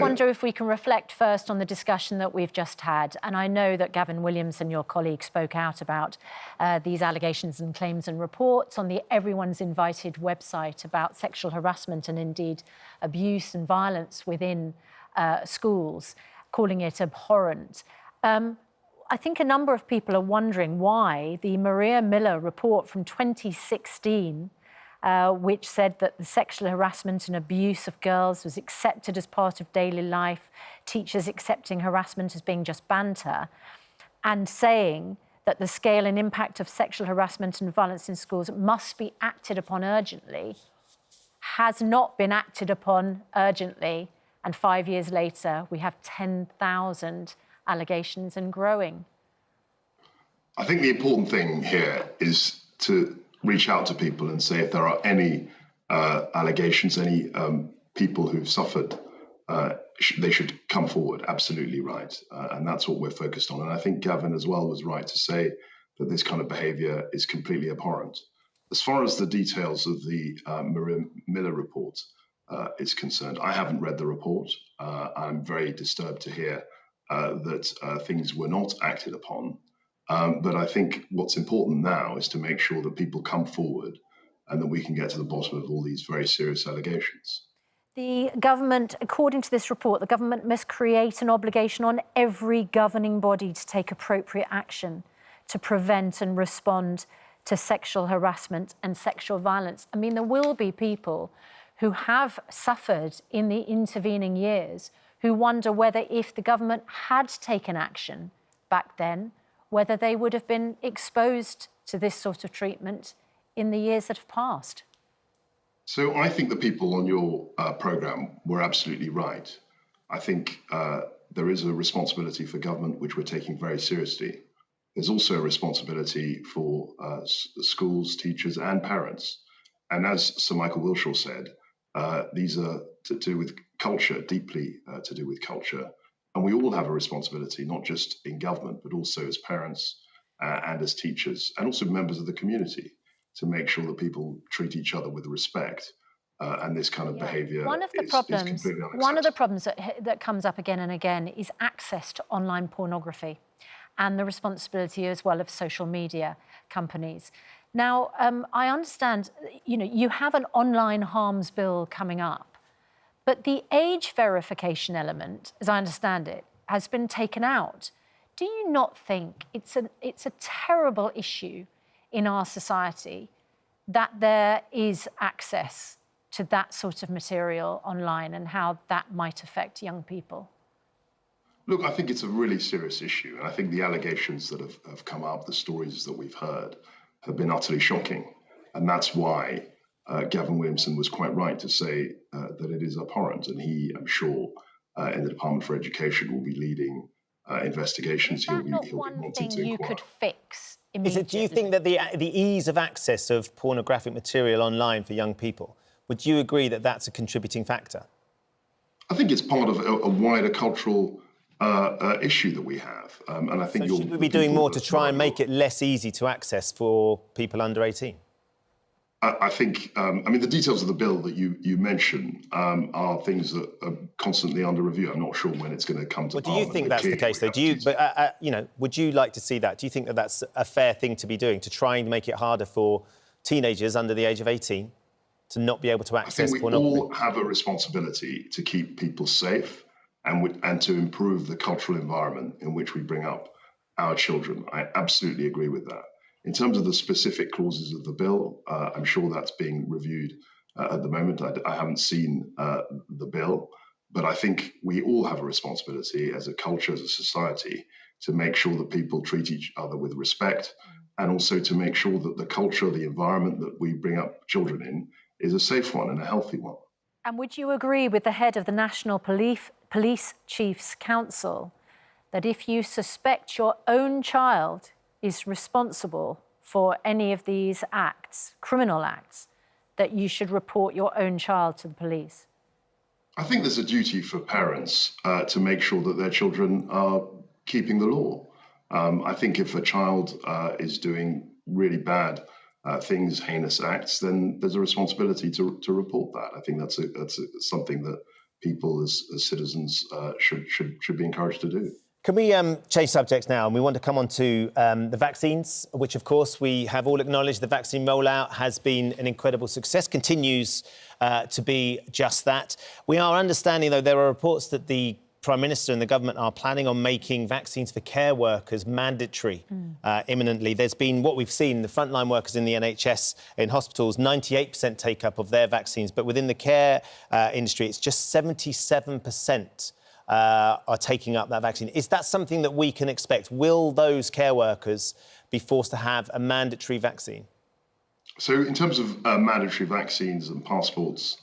wonder if we can reflect first on the discussion that we've just had. And I know that Gavin Williamson, your colleague, spoke out about these allegations and claims and reports on the Everyone's Invited website about sexual harassment and indeed abuse and violence within schools, calling it abhorrent. I think a number of people are wondering why the Maria Miller report from 2016 which said that the sexual harassment and abuse of girls was accepted as part of daily life, teachers accepting harassment as being just banter, and saying that the scale and impact of sexual harassment and violence in schools must be acted upon urgently, has not been acted upon urgently. And 5 years later, we have 10,000 allegations and growing. I think the important thing here is to reach out to people and say if there are any allegations, any people who've suffered, they should come forward. Absolutely right. And that's what we're focused on. And I think Gavin as well was right to say that this kind of behaviour is completely abhorrent. As far as the details of the Maria Miller report is concerned, I haven't read the report. I'm very disturbed to hear that things were not acted upon. But I think what's important now is to make sure that people come forward and that we can get to the bottom of all these very serious allegations. The government, according to this report, the government must create an obligation on every governing body to take appropriate action to prevent and respond to sexual harassment and sexual violence. I mean, there will be people who have suffered in the intervening years who wonder whether if the government had taken action back then, whether they would have been exposed to this sort of treatment in the years that have passed. So I think the people on your programme were absolutely right. I think there is a responsibility for government, which we're taking very seriously. There's also a responsibility for schools, teachers and parents. And as Sir Michael Wilshaw said, these are to do with culture, deeply to do with culture. And we all have a responsibility, not just in government, but also as parents and as teachers, and also members of the community, to make sure that people treat each other with respect. And this kind of behaviour is completely unacceptable. One of the problems that comes up again and again is access to online pornography and the responsibility as well of social media companies. Now, I understand, you have an online harms bill coming up. But the age verification element, as I understand it, has been taken out. Do you not think it's a terrible issue in our society that there is access to that sort of material online and how that might affect young people? Look, I think it's a really serious issue. And I think the allegations that have come up, the stories that we've heard, have been utterly shocking. And that's why Gavin Williamson was quite right to say that it is abhorrent, and he, I'm sure, in the Department for Education will be leading investigations. Is that not one thing you could fix immediately? Do you think that the ease of access of pornographic material online for young people, would you agree that that's a contributing factor? I think it's part of a wider cultural issue that we have, and I think should we be doing more to try and make it less easy to access for people under 18? I think, I mean, the details of the bill that you mention are things that are constantly under review. I'm not sure when it's going to come to Parliament. Do you think that's the case, though? Would you like to see that? Do you think that that's a fair thing to be doing, to try and make it harder for teenagers under the age of 18 to not be able to access pornography? I think we all have a responsibility to keep people safe and to improve the cultural environment in which we bring up our children. I absolutely agree with that. In terms of the specific clauses of the bill, I'm sure that's being reviewed at the moment. I haven't seen the bill, but I think we all have a responsibility as a culture, as a society, to make sure that people treat each other with respect, and also to make sure that the culture, the environment that we bring up children in is a safe one and a healthy one. And would you agree with the head of the National Police Chiefs Council that if you suspect your own child is responsible for any of these acts, criminal acts, that you should report your own child to the police? I think there's a duty for parents to make sure that their children are keeping the law. I think if a child is doing really bad things, heinous acts, then there's a responsibility to report that. I think that's something that people as citizens should be encouraged to do. Can we change subjects now? And we want to come on to the vaccines, which, of course, we have all acknowledged the vaccine rollout has been an incredible success, continues to be just that. We are understanding, though, there are reports that the Prime Minister and the government are planning on making vaccines for care workers mandatory imminently. There's been what we've seen, the frontline workers in the NHS, in hospitals, 98% take-up of their vaccines. But within the care industry, it's just 77%. Are taking up that vaccine. Is that something that we can expect? Will those care workers be forced to have a mandatory vaccine? So in terms of mandatory vaccines and passports,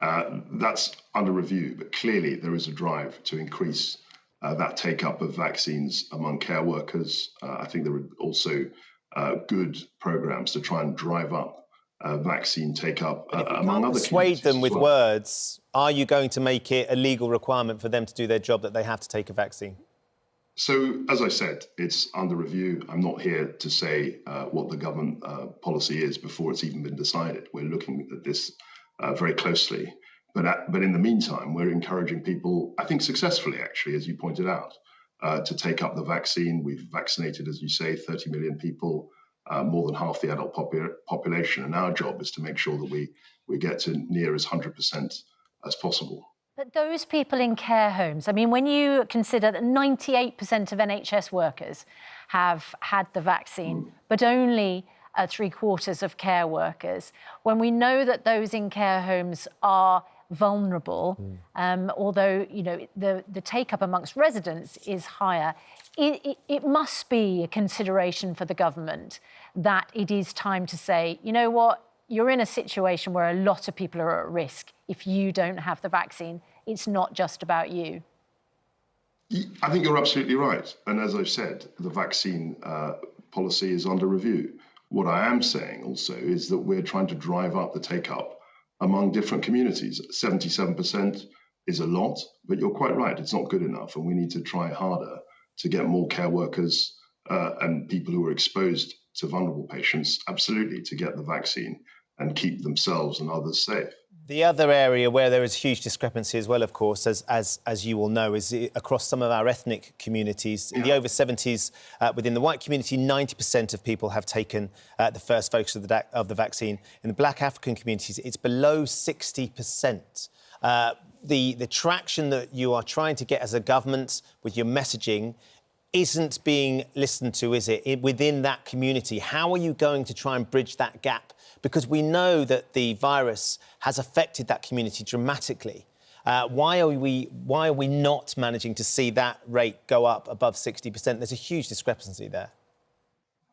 that's under review. But clearly there is a drive to increase that take-up of vaccines among care workers. I think there are also good programs to try and drive up vaccine take-up among other communities. Persuade them with words. Are you going to make it a legal requirement for them to do their job that they have to take a vaccine? So, as I said, it's under review. I'm not here to say what the government policy is before it's even been decided. We're looking at this very closely. But in the meantime, we're encouraging people, I think successfully, actually, as you pointed out, to take up the vaccine. We've vaccinated, as you say, 30 million people, more than half the adult population. And our job is to make sure that we get to near as 100% as possible. But those people in care homes, I mean, when you consider that 98% of NHS workers have had the vaccine, but only 3/4 of care workers, when we know that those in care homes are vulnerable, although, you know, the take-up amongst residents is higher, it must be a consideration for the government that it is time to say, you know what, you're in a situation where a lot of people are at risk. If you don't have the vaccine, it's not just about you. I think you're absolutely right. And as I've said, the vaccine policy is under review. What I am saying also is that we're trying to drive up the take-up among different communities. 77% is a lot, but you're quite right, it's not good enough. And we need to try harder to get more care workers and people who are exposed to vulnerable patients, absolutely, to get the vaccine and keep themselves and others safe. The other area where there is huge discrepancy as well, of course, as you will know, is across some of our ethnic communities. In the over 70s, within the white community, 90% of people have taken the first focus of the vaccine. In the black African communities, it's below 60%. The traction that you are trying to get as a government with your messaging isn't being listened to, is it, within that community? How are you going to try and bridge that gap? Because we know that the virus has affected that community dramatically. Why are we not managing to see that rate go up above 60%? There's a huge discrepancy there.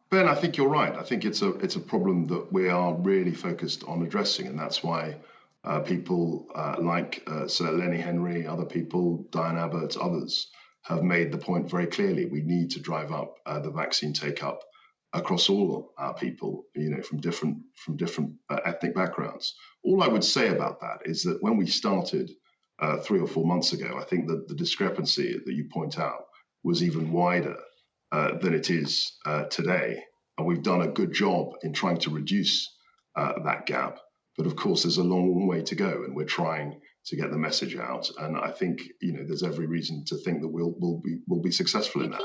Ben, I think you're right. I think it's a problem that we are really focused on addressing, and that's why people like Sir Lenny Henry, other people, Diane Abbott, others, have made the point very clearly. We need to drive up the vaccine take-up across all our people, you know, from different ethnic backgrounds. All I would say about that is that when we started 3 or 4 months ago, I think that the discrepancy that you point out was even wider than it is today. And we've done a good job in trying to reduce that gap. But of course, there's a long way to go, and we're trying to get the message out. And I think, you know, there's every reason to think that we'll be successful in that.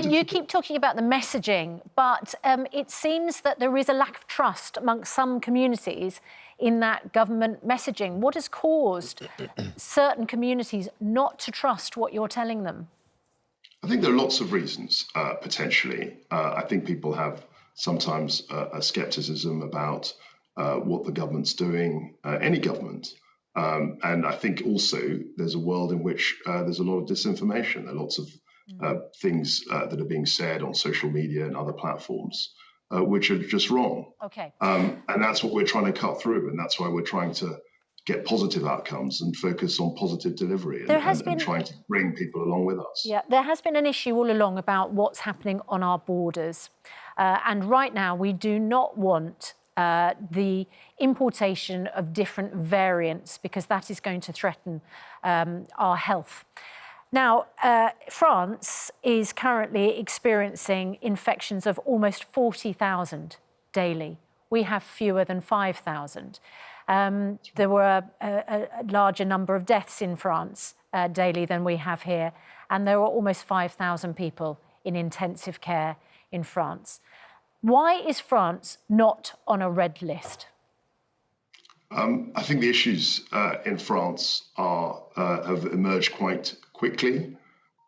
You keep talking about the messaging, but it seems that there is a lack of trust amongst some communities in that government messaging. What has caused certain communities not to trust what you're telling them? I think there are lots of reasons, potentially. I think people have sometimes a scepticism about what the government's doing, any government. And I think also there's a world in which there's a lot of disinformation. There are lots of things that are being said on social media and other platforms which are just wrong. Okay. And that's what we're trying to cut through. And that's why we're trying to get positive outcomes and focus on positive delivery and trying to bring people along with us. Yeah, there has been an issue all along about what's happening on our borders. And right now we do not want the importation of different variants, because that is going to threaten our health. Now, France is currently experiencing infections of almost 40,000 daily. We have fewer than 5,000. There were a larger number of deaths in France daily than we have here, and there were almost 5,000 people in intensive care in France. Why is France not on a red list? I think the issues in France have emerged quite quickly.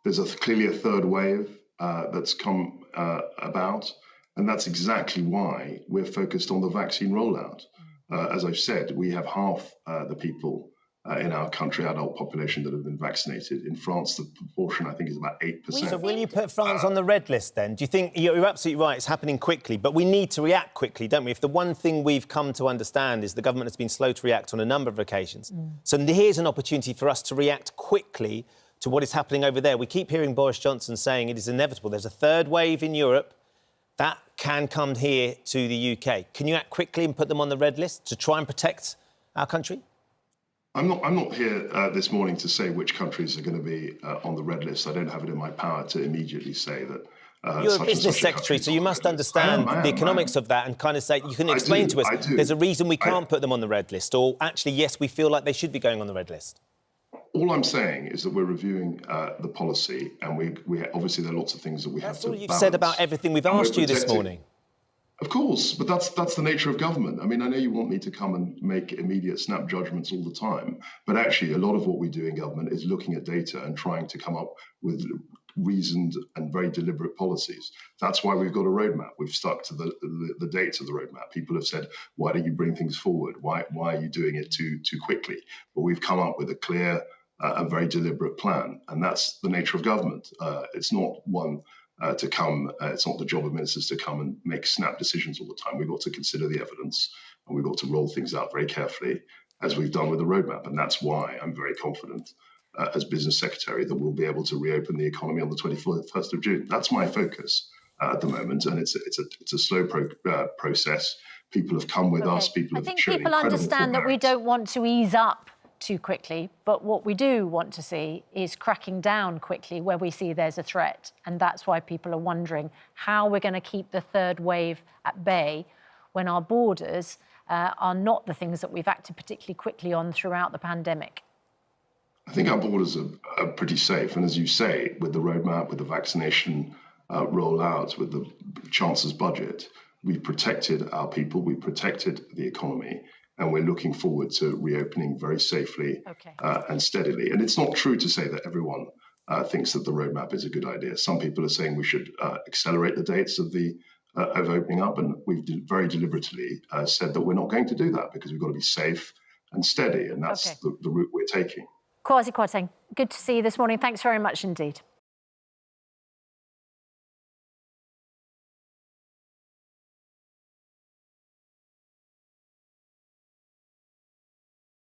There's clearly a third wave that's come about, and that's exactly why we're focused on the vaccine rollout. As I've said, we have half the people in our country, adult population, that have been vaccinated. In France, the proportion, I think, is about 8%. So will you put France on the red list then? Do you think, you're absolutely right, it's happening quickly, but we need to react quickly, don't we? If the one thing we've come to understand is the government has been slow to react on a number of occasions. So here's an opportunity for us to react quickly to what is happening over there. We keep hearing Boris Johnson saying it is inevitable. There's a third wave in Europe. That can come here to the UK. Can you act quickly and put them on the red list to try and protect our country? I'm not here this morning to say which countries are going to be on the red list. I don't have it in my power to immediately say that. You're a business secretary, so you must understand the economics of that and kind of say, you can explain to us, there's a reason we can't put them on the red list, or actually, yes, we feel like they should be going on the red list. All I'm saying is that we're reviewing the policy, and we obviously there are lots of things that we have to balance. That's all you've said about everything we've asked you this morning. Of course, but that's the nature of government. I mean, I know you want me to come and make immediate snap judgments all the time, but actually a lot of what we do in government is looking at data and trying to come up with reasoned and very deliberate policies. That's why we've got a roadmap. We've stuck to the dates of the roadmap. People have said, why don't you bring things forward? Why are you doing it too quickly? But we've come up with a clear and very deliberate plan, and that's the nature of government. It's not one to come, it's not the job of ministers to come and make snap decisions all the time. We've got to consider the evidence, and we've got to roll things out very carefully, as we've done with the roadmap. And that's why I'm very confident as business secretary that we'll be able to reopen the economy on the 21st of June. That's my focus at the moment, and it's a slow process. People have come with us. I think people understand that we don't want to ease up too quickly, but what we do want to see is cracking down quickly where we see there's a threat, and that's why people are wondering how we're going to keep the third wave at bay when our borders are not the things that we've acted particularly quickly on throughout the pandemic. I think our borders are pretty safe, and as you say, with the roadmap, with the vaccination rollout, with the Chancellor's budget, we've protected our people, we've protected the economy, and we're looking forward to reopening very safely and steadily. And it's not true to say that everyone thinks that the roadmap is a good idea. Some people are saying we should accelerate the dates of opening up, and we've very deliberately said that we're not going to do that because we've got to be safe and steady, and that's the route we're taking. Kwasi Kwarteng, good to see you this morning. Thanks very much indeed.